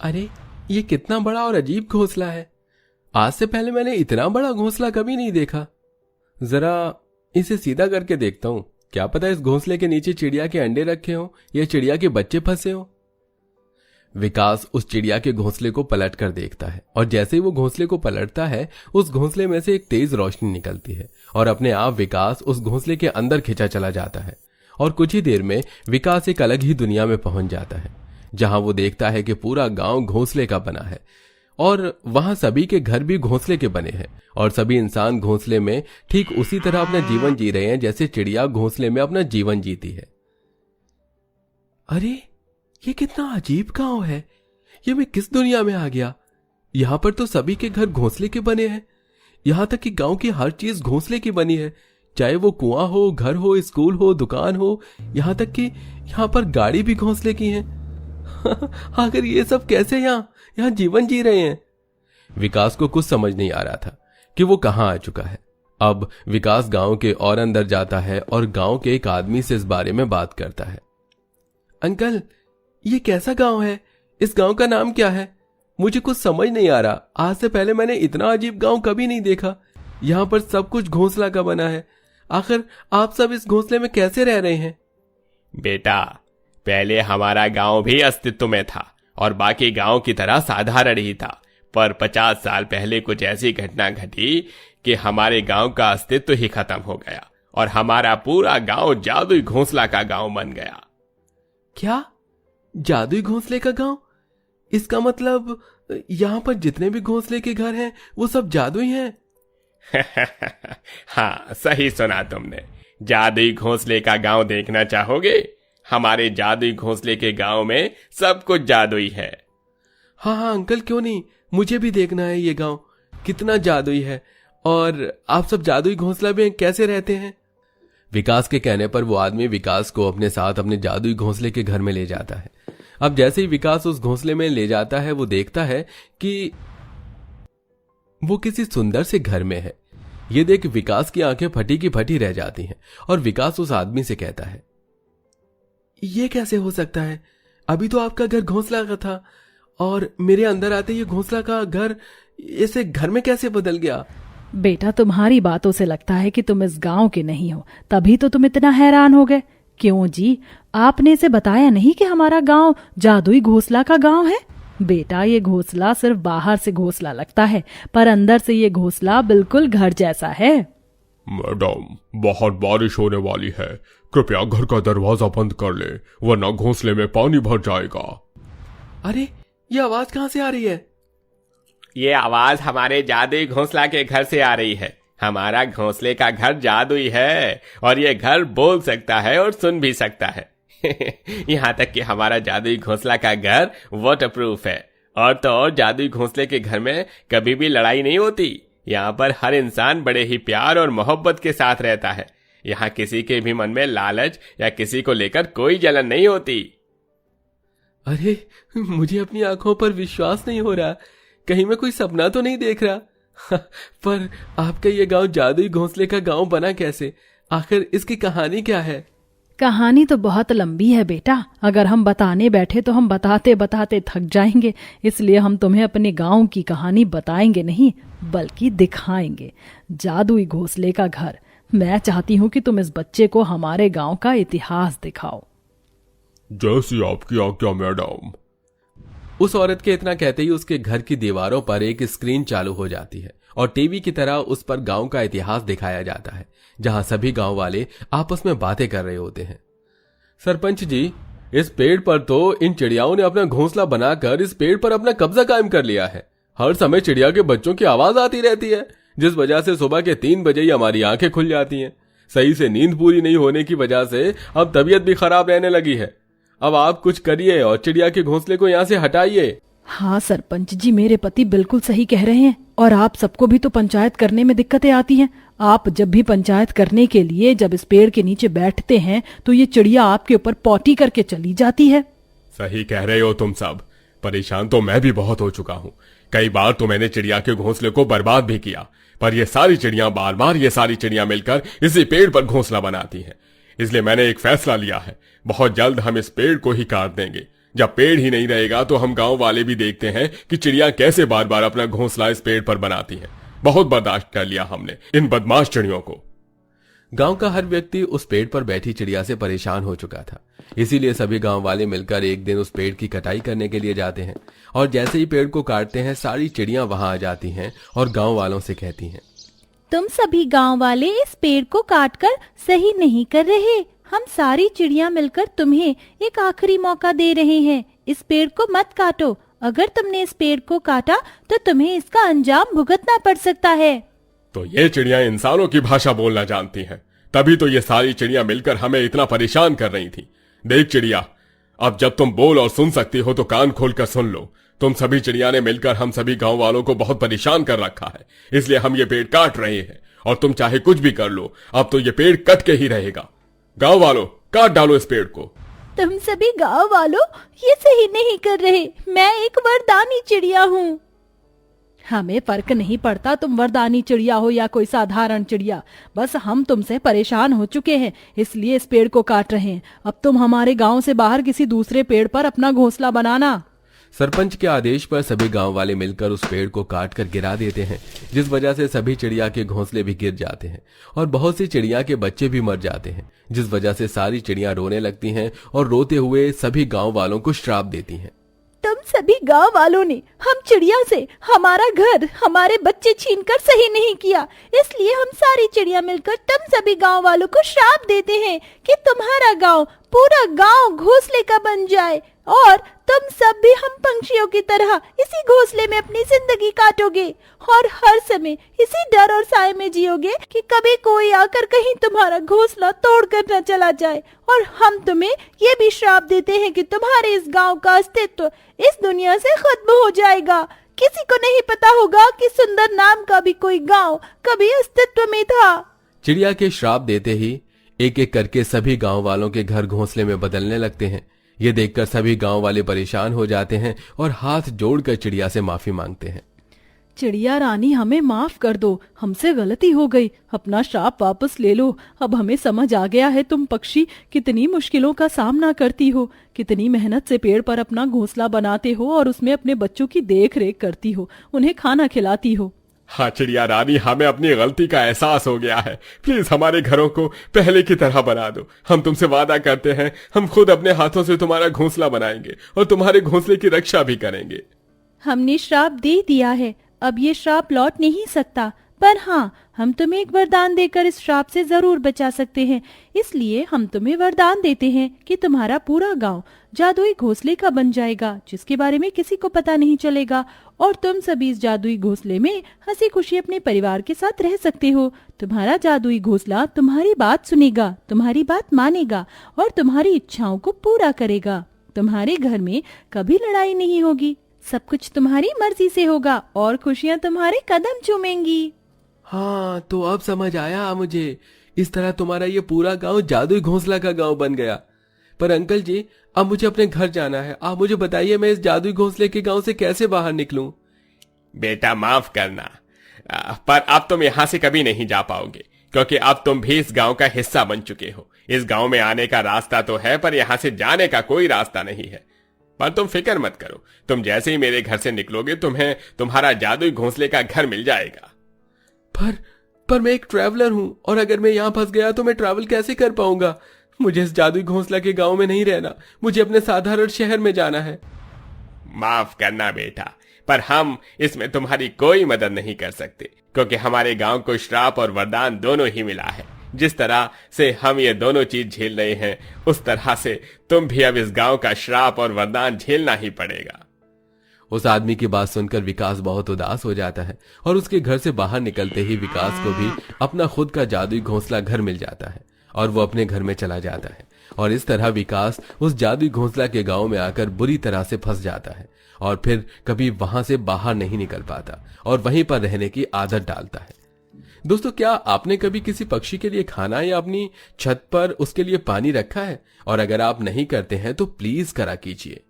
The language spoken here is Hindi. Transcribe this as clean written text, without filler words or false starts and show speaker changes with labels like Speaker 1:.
Speaker 1: अरे, ये कितना बड़ा और अजीब घोंसला है। आज से पहले मैंने इतना बड़ा घोंसला कभी नहीं देखा। जरा इसे सीधा करके देखता हूं, क्या पता इस घोंसले के नीचे चिड़िया के अंडे रखे हों या चिड़िया के बच्चे फंसे हों। विकास उस चिड़िया के घोंसले को पलट कर देखता है और जैसे ही वो घोंसले को पलटता है उस घोंसले में से एक तेज रोशनी निकलती है और अपने आप विकास उस घोंसले के अंदर खिंचा चला जाता है और कुछ ही देर में विकास एक अलग ही दुनिया में पहुंच जाता है, जहां वो देखता है कि पूरा गांव घोंसले का बना है और वहां सभी के घर भी घोंसले के बने हैं और सभी इंसान घोंसले में ठीक उसी तरह अपना जीवन जी रहे हैं जैसे चिड़िया घोंसले में अपना जीवन जीती है। अरे, ये कितना अजीब गांव है। ये मैं किस दुनिया में आ गया। यहां पर तो सभी के घर घोंसले के बने हैं। यहां तक कि गांव की हर चीज घोंसले की बनी है, चाहे वो कुआं हो, घर हो, स्कूल हो, दुकान हो, यहां तक कि यहां पर गाड़ी भी घोंसले की है। आखिर ये सब कैसे यहां जीवन जी रहे हैं। विकास को कुछ समझ नहीं आ रहा था कि वो कहां आ चुका है। अब विकास गांव के और अंदर जाता है और गांव के एक आदमी से इस बारे में बात करता है। अंकल, ये कैसा गांव है? इस गांव का नाम क्या है? मुझे कुछ समझ नहीं आ रहा। आज से पहले मैंने इतना अजीब गांव कभी नहीं देखा। यहां पर सब कुछ घोंसला का बना है। आखिर आप सब इस घोंसले में कैसे रह रहे हैं?
Speaker 2: बेटा, पहले हमारा गांव भी अस्तित्व में था और बाकी गांव की तरह साधारण ही था, पर 50 साल पहले कुछ ऐसी घटना घटी कि हमारे गांव का अस्तित्व ही खत्म हो गया और हमारा पूरा गांव जादुई घोंसला का गांव बन गया।
Speaker 1: क्या? जादुई घोंसले का गांव? इसका मतलब यहां पर जितने भी घोंसले के घर हैं वो सब जादुई हैं?
Speaker 2: हाँ, सही सुना तुमने। जादुई घोंसले का गांव देखना चाहोगे? हमारे जादुई घोंसले के गांव में सब कुछ जादुई है।
Speaker 1: हाँ अंकल, क्यों नहीं, मुझे भी देखना है ये गांव कितना जादुई है। और आप सब जादुई घोंसला में कैसे रहते हैं? विकास के कहने पर वो आदमी विकास को अपने साथ अपने जादुई घोंसले के घर में ले जाता है। अब जैसे ही विकास उस घोंसले में ले जाता है वो देखता है कि वो किसी सुंदर से घर में है। ये देख विकास की आंखें फटी की फटी रह जाती हैं और विकास उस आदमी से कहता है, ये कैसे हो सकता है? अभी तो आपका घर घोंसला का था और मेरे अंदर आते ये घोंसला का घर इसे घर में कैसे बदल गया?
Speaker 3: बेटा, तुम्हारी बातों से लगता है कि तुम इस गांव के नहीं हो, तभी तो तुम इतना हैरान हो गए। क्यों जी, आपने इसे बताया नहीं कि हमारा गांव जादुई घोंसला का गांव है? बेटा, ये घोंसला सिर्फ बाहर से घोंसला लगता है, पर अंदर से ये घोंसला बिल्कुल घर जैसा है।
Speaker 4: मैडम, बहुत बारिश होने वाली है, कृपया घर का दरवाजा बंद कर ले, वरना घोंसले में पानी भर जाएगा।
Speaker 1: अरे, ये आवाज कहां से आ रही है?
Speaker 2: ये आवाज हमारे जादुई घोंसला के घर से आ रही है। हमारा घोंसले का घर जादुई है और ये घर बोल सकता है और सुन भी सकता है। यहाँ तक कि हमारा जादुई घोंसला का घर वाटरप्रूफ है। और तो और जादुई घोंसले के घर में कभी भी लड़ाई नहीं होती। यहाँ पर हर इंसान बड़े ही प्यार और मोहब्बत के साथ रहता है। यहाँ किसी के भी मन में लालच या किसी को लेकर कोई जलन नहीं होती।
Speaker 1: अरे, मुझे अपनी आंखों पर विश्वास नहीं हो रहा। कहीं मैं कोई सपना तो नहीं देख रहा। पर आपका ये गांव जादुई घोंसले का गांव बना कैसे? आखिर इसकी कहानी क्या है?
Speaker 3: कहानी तो बहुत लंबी है बेटा। अगर हम बताने बैठे तो हम बताते बताते थक जाएंगे, इसलिए हम तुम्हें अपने गांव की कहानी बताएंगे नहीं बल्कि दिखाएंगे। जादुई घोंसले का घर। मैं चाहती हूँ कि तुम इस बच्चे को हमारे गांव का इतिहास दिखाओ।
Speaker 4: जैसी आपकी आज्ञा मैडम।
Speaker 1: उस औरत के इतना कहते ही उसके घर की दीवारों पर एक स्क्रीन चालू हो जाती है और टीवी की तरह उस पर गांव का इतिहास दिखाया जाता है, जहां सभी गांव वाले आपस में बातें कर रहे होते हैं। सरपंच जी, इस पेड़ पर तो इन चिड़ियाओं ने अपना घोंसला बनाकर इस पेड़ पर अपना कब्जा कायम कर लिया है। हर समय चिड़िया के बच्चों की आवाज आती रहती है, जिस वजह से सुबह के 3 बजे ही हमारी आंखें खुल जाती हैं। सही से नींद पूरी नहीं होने की वजह से अब तबीयत भी खराब रहने लगी है। अब आप कुछ करिए और चिड़िया के घोंसले को यहाँ से हटाइए।
Speaker 3: हाँ सरपंच जी, मेरे पति बिल्कुल सही कह रहे हैं। और आप सबको भी तो पंचायत करने में दिक्कतें आती हैं। आप जब भी पंचायत करने के लिए जब इस पेड़ के नीचे बैठते हैं तो ये चिड़िया आपके ऊपर पॉटी करके चली जाती है।
Speaker 4: सही कह रहे हो तुम सब। परेशान तो मैं भी बहुत हो चुका हूँ। कई बार तो मैंने चिड़िया के घोंसले को बर्बाद भी किया, पर ये सारी चिड़िया मिलकर इसी पेड़ पर घोंसला बनाती हैं। इसलिए मैंने एक फैसला लिया है, बहुत जल्द हम इस पेड़ को ही काट देंगे जब पेड़ ही नहीं रहेगा तो हम गांव वाले भी देखते हैं कि चिड़िया कैसे बार बार अपना घोंसला इस पेड़ पर बनाती हैं। बहुत बर्दाश्त कर लिया हमने इन बदमाश चिड़ियों को।
Speaker 1: गांव का हर व्यक्ति उस पेड़ पर बैठी चिड़िया से परेशान हो चुका था। इसीलिए सभी गांव वाले मिलकर एक दिन उस पेड़ की कटाई करने के लिए जाते हैं और जैसे ही पेड़ को काटते हैं सारी चिड़ियां वहां आ जाती हैं और गांव वालों से कहती हैं,
Speaker 3: तुम सभी गांव वाले इस पेड़ को काटकर सही नहीं कर रहे। हम सारी चिड़िया मिलकर तुम्हें एक आखिरी मौका दे रहे हैं। इस पेड़ को मत काटो। अगर तुमने इस पेड़ को काटा तो तुम्हें इसका अंजाम भुगतना पड़ सकता है।
Speaker 4: तो ये चिड़िया इंसानों की भाषा बोलना जानती हैं, तभी तो ये सारी चिड़िया मिलकर हमें इतना परेशान कर रही थी। देख चिड़िया, अब जब तुम बोल और सुन सकती हो तो कान खोलकर सुन लो। तुम सभी चिड़िया ने मिलकर हम सभी गांव वालों को बहुत परेशान कर रखा है, इसलिए हम ये पेड़ काट रहे हैं। और तुम चाहे कुछ भी कर लो, अब तो ये पेड़ कट के ही रहेगा। गांव वालों, काट डालो इस पेड़ को।
Speaker 3: तुम सभी गांव वालों ये सही नहीं कर रहे। मैं एक वरदानी चिड़िया हूँ। हमें फर्क नहीं पड़ता तुम वरदानी चिड़िया हो या कोई साधारण चिड़िया, बस हम तुमसे परेशान हो चुके हैं, इसलिए इस पेड़ को काट रहे हैं। अब तुम हमारे गांव से बाहर किसी दूसरे पेड़ पर अपना घोंसला बनाना।
Speaker 1: सरपंच के आदेश पर सभी गांव वाले मिलकर उस पेड़ को काट कर गिरा देते हैं, जिस वजह से सभी चिड़िया के घोंसले भी गिर जाते हैं और बहुत सी चिड़िया के बच्चे भी मर जाते हैं, जिस वजह से सारी चिड़िया रोने लगती हैं और रोते हुए सभी गांव वालों को श्राप देती हैं।
Speaker 3: तुम सभी गांव वालों ने हम चिड़िया से हमारा घर, हमारे बच्चे छीनकर सही नहीं किया, इसलिए हम सारी चिड़िया मिलकर तुम सभी गांव वालों को श्राप देते हैं कि तुम्हारा गांव, पूरा गांव घोंसले का बन जाए और तुम सब भी हम पंछियों की तरह इसी घोंसले में अपनी जिंदगी काटोगे और हर समय इसी डर और साए में जियोगे कि कभी कोई आकर कहीं तुम्हारा घोंसला तोड़कर न चला जाए। और हम तुम्हें ये भी श्राप देते हैं कि तुम्हारे इस गांव का अस्तित्व इस दुनिया से खत्म हो जाएगा। किसी को नहीं पता होगा कि सुंदर नाम का भी कोई गांव कभी अस्तित्व में था।
Speaker 1: चिड़िया के श्राप देते ही एक एक करके सभी गांव वालों के घर घोंसले में बदलने लगते हैं। ये देखकर सभी गांव वाले परेशान हो जाते हैं और हाथ जोड़कर चिड़िया से माफी मांगते हैं।
Speaker 3: चिड़िया रानी, हमें माफ कर दो, हमसे गलती हो गई, अपना श्राप वापस ले लो। अब हमें समझ आ गया है तुम पक्षी कितनी मुश्किलों का सामना करती हो, कितनी मेहनत से पेड़ पर अपना घोंसला बनाते हो और उसमें अपने बच्चों की देख रेख करती हो, उन्हें खाना खिलाती हो।
Speaker 4: हाँ चिड़िया रानी, हमें अपनी गलती का एहसास हो गया है। प्लीज हमारे घरों को पहले की तरह बना दो। हम तुमसे वादा करते हैं, हम खुद अपने हाथों से तुम्हारा घोंसला बनाएंगे और तुम्हारे घोंसले की रक्षा भी करेंगे।
Speaker 3: हमने श्राप दे दिया है, अब ये श्राप लौट नहीं सकता, पर हाँ, हम तुम्हें एक वरदान देकर इस श्राप से जरूर बचा सकते हैं। इसलिए हम तुम्हें वरदान देते हैं कि तुम्हारा पूरा गांव जादुई घोंसले का बन जाएगा, जिसके बारे में किसी को पता नहीं चलेगा और तुम सभी इस जादुई घोंसले में हंसी खुशी अपने परिवार के साथ रह सकते हो। तुम्हारा जादुई घोंसला तुम्हारी बात सुनेगा, तुम्हारी बात मानेगा और तुम्हारी इच्छाओं को पूरा करेगा। तुम्हारे घर में कभी लड़ाई नहीं होगी, सब कुछ तुम्हारी मर्जी से होगा और खुशियां तुम्हारे कदम चूमेंगी।
Speaker 1: हाँ, तो अब समझ आया मुझे। इस तरह तुम्हारा ये पूरा गांव जादुई घोंसला का गांव बन गया। पर अंकल जी, अब मुझे अपने घर जाना है। आप मुझे बताइए, मैं इस जादुई घोंसले के गांव से कैसे बाहर निकलूं?
Speaker 2: बेटा माफ करना, पर अब तुम यहाँ से कभी नहीं जा पाओगे, क्योंकि अब तुम भी इस गांव का हिस्सा बन चुके हो। इस गांव में आने का रास्ता तो है, पर यहाँ से जाने का कोई रास्ता नहीं है। पर तुम फिक्र मत करो, तुम जैसे ही मेरे घर से निकलोगे तुम्हें तुम्हारा जादुई घोंसले का घर मिल जाएगा।
Speaker 1: पर मैं एक ट्रैवलर हूं और अगर मैं यहाँ फंस गया तो मैं ट्रैवल कैसे कर पाऊंगा? मुझे इस जादुई घोंसला के गांव में नहीं रहना, मुझे अपने साधारण शहर में जाना है।
Speaker 2: माफ करना बेटा, पर हम इसमें तुम्हारी कोई मदद नहीं कर सकते, क्योंकि हमारे गांव को श्राप और वरदान दोनों ही मिला है। जिस तरह से हम ये दोनों चीज झेल रहे हैं, उस तरह से तुम भी अब इस गांव का श्राप और वरदान झेलना ही पड़ेगा।
Speaker 1: उस आदमी की बात सुनकर विकास बहुत उदास हो जाता है और उसके घर से बाहर निकलते ही विकास को भी अपना खुद का जादुई घोंसला घर मिल जाता है और वो अपने घर में चला जाता है। और इस तरह विकास उस जादुई घोंसला के गांव में आकर बुरी तरह से फंस जाता है और फिर कभी वहां से बाहर नहीं निकल पाता और वहीं पर रहने की आदत डालता है। दोस्तों, क्या आपने कभी किसी पक्षी के लिए खाना या अपनी छत पर उसके लिए पानी रखा है? और अगर आप नहीं करते हैं तो प्लीज करा कीजिए।